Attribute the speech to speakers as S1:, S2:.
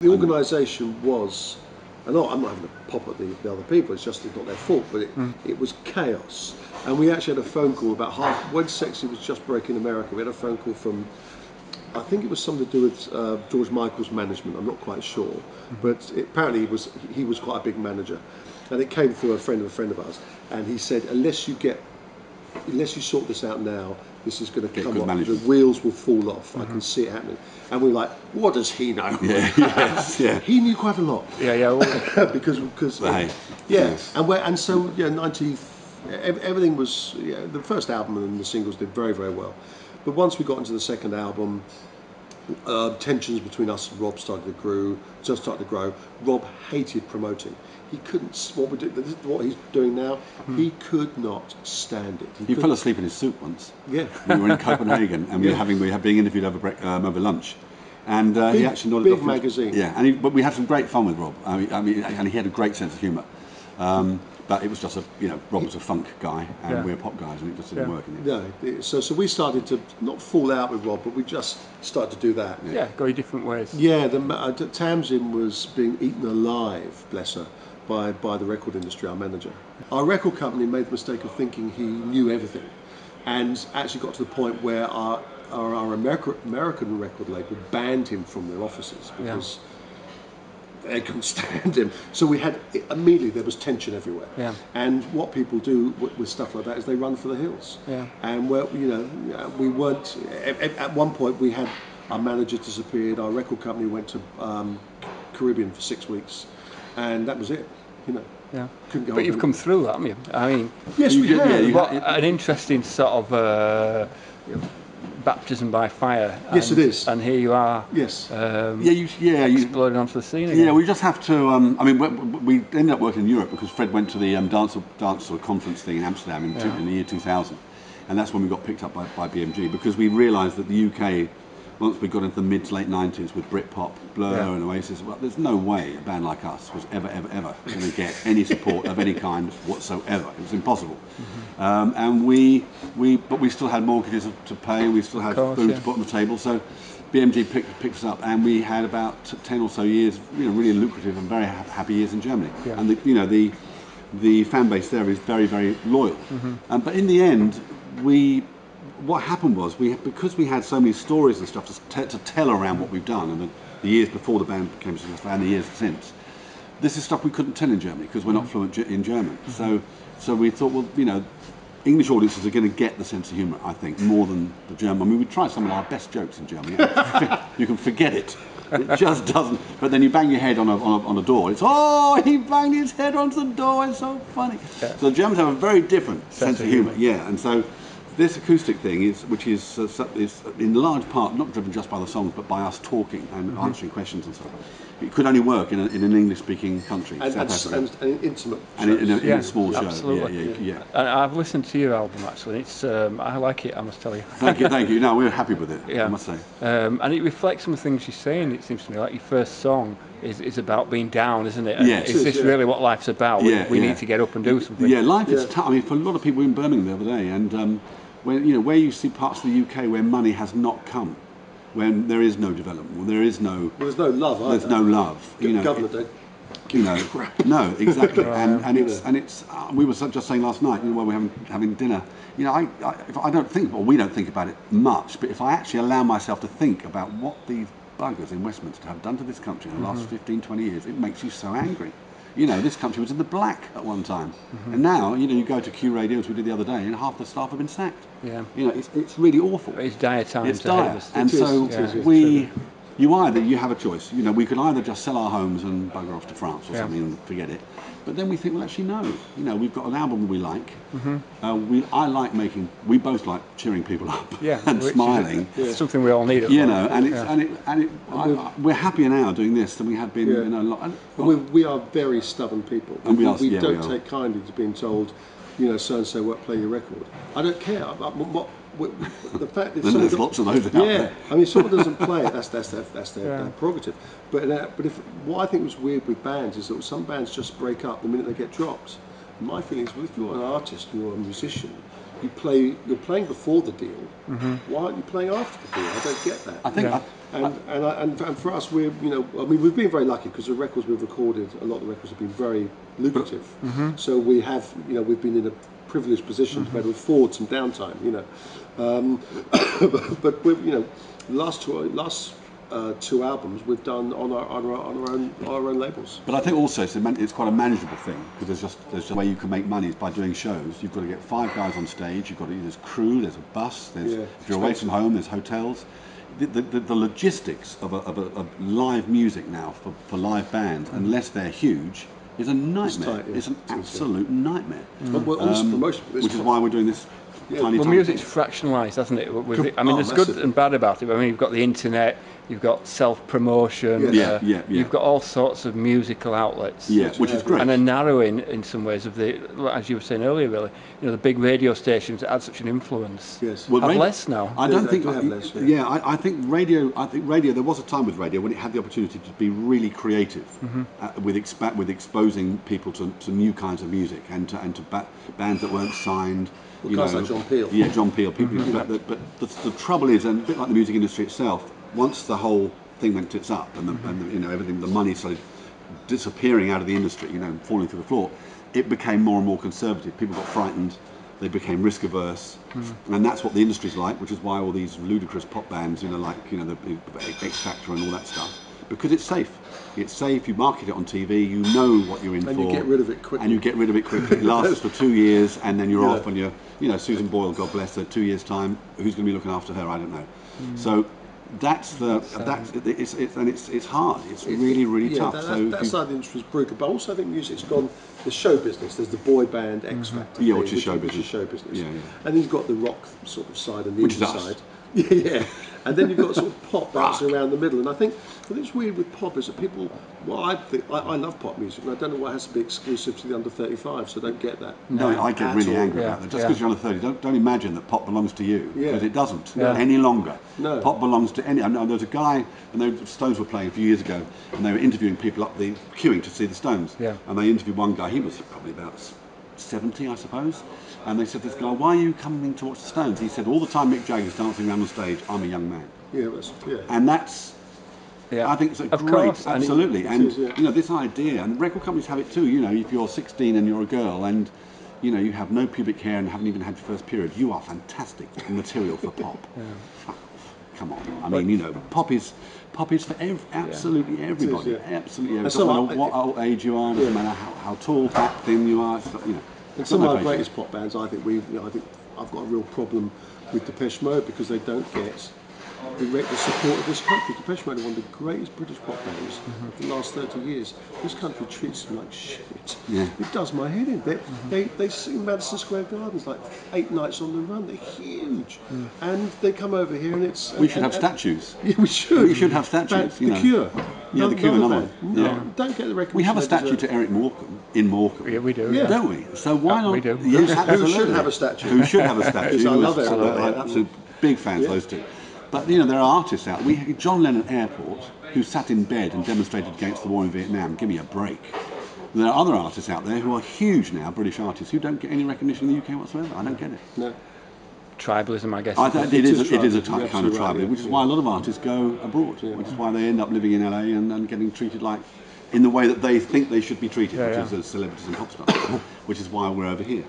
S1: The organisation was, and I'm not having a pop at the other people, it's just not their fault, but it was chaos. And we actually had a phone call about when Sexy was just breaking America, we had a phone call from, I think it was something to do with George Michael's management, I'm not quite sure, but apparently he was quite a big manager. And it came through a friend of ours, and he said, unless you sort this out now, this is going to come up, the wheels will fall off. I can see it happening. And we're like, what does he know? He knew quite a lot. because and so everything was, the first album and the singles did very, very well. But once we got into the second album, tensions between us and Rob started to grow. Rob hated promoting. He couldn't. What he's doing now, he could not stand it.
S2: He fell asleep in his suit once.
S1: Yeah,
S2: we were in Copenhagen, and we were being interviewed over lunch, and he actually nodded
S1: big
S2: off.
S1: Magazine.
S2: Yeah, but we had some great fun with Rob. I mean, and he had a great sense of humour. But it was just Rob was a funk guy, and we were pop guys, and it just didn't work.
S1: No, so we started to not fall out with Rob, but we just started to do that.
S3: Yeah, go your different ways.
S1: Yeah, Tamsin was being eaten alive, bless her, by the record industry, our manager. Our record company made the mistake of thinking he knew everything, and actually got to the point where our American record label banned him from their offices because they couldn't stand him. So immediately there was tension everywhere.
S3: Yeah.
S1: And what people do with stuff like that is they run for the hills.
S3: Yeah.
S1: And we weren't. At one point we had our manager disappeared. Our record company went to Caribbean for 6 weeks, and that was it.
S3: Yeah.
S1: Couldn't go.
S3: But you've come through that, haven't you? I mean,
S1: yes, we have.
S3: An interesting sort of baptism by fire.
S1: Yes, it is.
S3: And here you are.
S1: Yes.
S3: Exploding onto the scene again.
S2: Yeah, we just have to. I mean, we ended up working in Europe because Fred went to the dance conference thing in Amsterdam in the year 2000, and that's when we got picked up by BMG, because we realised that the UK, once we got into the mid to late 90s with Britpop, Blur and Oasis, well, there's no way a band like us was ever going to get any support of any kind whatsoever. It was impossible. And we still had mortgages to pay, we still had food to put on the table, so BMG picked us up, and we had about 10 or so years, really lucrative and very happy years in Germany. Yeah. And the fan base there is very, very loyal. But in the end, what happened was, because we had so many stories and stuff to tell around what we've done, and the years before the band became successful and the years since, this is stuff we couldn't tell in Germany because we're not fluent in German. So we thought, well, English audiences are going to get the sense of humour, I think, more than the German. I mean, we tried some of our best jokes in Germany. You can forget it. It just doesn't. But then you bang your head on a door. It's, he banged his head onto the door. It's so funny. Yeah. So the Germans have a very different sense of humour. Yeah, and so this acoustic thing which is in large part not driven just by the songs, but by us talking and answering questions and stuff. It could only work in an English-speaking country,
S1: and intimate,
S2: and in a small show.
S3: Absolutely. Yeah. And I've listened to your album actually. It's I like it, I must tell you.
S2: Thank you. No, we're happy with it. I must say.
S3: And it reflects some of the things you're saying. It seems to me like your first song is about being down, isn't it?
S2: Yes.
S3: Is this really what life's about? We need to get up and do something.
S2: Yeah, life is tough. I mean, for a lot of people in Birmingham the other day, and where you see parts of the UK where money has not come, when there is no development, there's no
S1: love.
S2: There's no love.
S1: Government don't.
S2: No, exactly. and it's we were just saying last night, while we're having dinner. We don't think about it much, but if I actually allow myself to think about what these buggers in Westminster have done to this country in the last 15, 20 years, it makes you so angry. This country was in the black at one time, and now you go to Q Radio, as we did the other day, and half the staff have been sacked. Yeah, it's really awful.
S3: It's dire times.
S2: It's dire, and so you have a choice. We could either just sell our homes and bugger off to France or something and forget it. But then we think, well, actually, no. We've got an album we like. We both like cheering people up and smiling.
S3: Something we all need.
S2: We're happier now doing this than we have been in a lot.
S1: We are very stubborn people.
S2: And we
S1: don't take kindly to being told, so and so won't play your record. I don't care. The fact that
S2: there's lots of those out there.
S1: I mean, if someone doesn't play it, that's their prerogative. But what I think was weird with bands is that some bands just break up the minute they get dropped. And my feeling is, well, if you're an artist, you're a musician, you're playing before the deal. Why aren't you playing after the deal? I don't get that.
S2: I think
S1: And for us, we're, you know, I mean, we've been very lucky because the records we've recorded, a lot of the records have been very lucrative. So we have, you know, we've been in a privileged position to be able to afford some downtime, you know. But we, you know, last two albums we've done on our own labels.
S2: But I think also it's quite a manageable thing, because there's just a way you can make money is by doing shows. You've got to get 5 guys on stage. You've got to, there's crew, there's a bus, there's if you're away from home, there's hotels. The logistics of a live music now for live bands, unless they're huge, is a nightmare. It's an absolute nightmare.
S1: Well, on promotion,
S2: which is why we're doing this.
S3: Well, music's fractionalised, hasn't it? I mean, there's good and bad about it. I mean, you've got the internet, you've got self-promotion, you've got all sorts of musical outlets,
S2: which is great,
S3: and a narrowing in some ways of the, as you were saying earlier, really, you know, the big radio stations that had such an influence
S1: well,
S3: have less now.
S2: I don't think.
S1: Have less,
S2: I think radio. There was a time with radio when it had the opportunity to be really creative, with exposing people to new kinds of music and to bands that weren't signed.
S1: Well, guys like John Peel.
S2: Yeah, John Peel. People, but the trouble is, and a bit like the music industry itself, once the whole thing went tits up and you know, everything, the money started disappearing out of the industry, you know, falling through the floor, it became more and more conservative. People got frightened. They became risk averse, and that's what the industry's like. Which is why all these ludicrous pop bands, you know, like, you know, the X Factor and all that stuff, because it's safe. It's safe. You market it on TV. You know what you're in for.
S1: And you get rid of it quickly.
S2: And you get rid of it quickly. It lasts for 2 years, and then you're off. And you're, you know, Susan Boyle, God bless her. 2 years time, who's going to be looking after her? I don't know. So that's it's hard. It's really tough.
S1: That's how the industry's brutal. But also, I think music's gone the show business. There's the boy band X Factor.
S2: Yeah, which is show business.
S1: Yeah. And then you've got the rock sort of side and the indie side. Yeah. And then you've got sort of pop bouncing around the middle. And I think what's weird with pop is that people, well, I love pop music, and I don't know why it has to be exclusive to the under 35, so I don't get that.
S2: No, I get really angry about that. Just because you're under 30, don't imagine that pop belongs to you, because it doesn't any longer.
S1: No.
S2: Pop belongs to any. I know there's a guy, and the Stones were playing a few years ago, and they were interviewing people up the queuing to see the Stones.
S3: Yeah.
S2: And they interviewed one guy, he was probably about 70, I suppose. And they said to this guy, why are you coming to watch the Stones? He said, all the time Mick Jagger's dancing around on stage, I'm a young man. And that's, I think it's great, absolutely. And you know, this idea, and record companies have it too, you know, if you're 16 and you're a girl and, you know, you have no pubic hair and haven't even had your first period, you are fantastic material for pop. Fuck off. Come on. I mean, you know, pop is for absolutely everybody. Absolutely everybody. No matter what age you are, no matter how tall, fat, thin you are, you know.
S1: And some of our greatest pop bands, I think I've got a real problem with Depeche Mode, because they don't get the support of this country. Depeche Mode are one of the greatest British pop bands of the last 30 years. This country treats them like shit. Yeah. It does my head in. They sing Madison Square Gardens like 8 nights on the run. They're huge. And they come over here and it's...
S2: We should have statues.
S1: Yeah, we should.
S2: We should have statues.
S1: The Cure.
S2: Yeah, the Cure, another one.
S1: No, don't get the recognition.
S2: We have a statue to Eric Morecambe in Morecambe.
S3: Yeah, we do.
S1: Yeah.
S2: Don't we? So why not?
S3: We do.
S2: Yes,
S1: Who should have a statue?
S2: Who should have a statue?
S1: I love Eric.
S2: So big fans, those two. But you know, there are artists out. John Lennon Airport, who sat in bed and demonstrated against the war in Vietnam. Give me a break. There are other artists out there who are huge now, British artists, who don't get any recognition in the UK whatsoever. I don't get it.
S1: No.
S3: Tribalism, I guess.
S2: It is a kind of tribalism, which is why a lot of artists go abroad, which is why they end up living in LA and getting treated like, in the way that they think they should be treated, which is as celebrities and pop stars, which is why we're over here.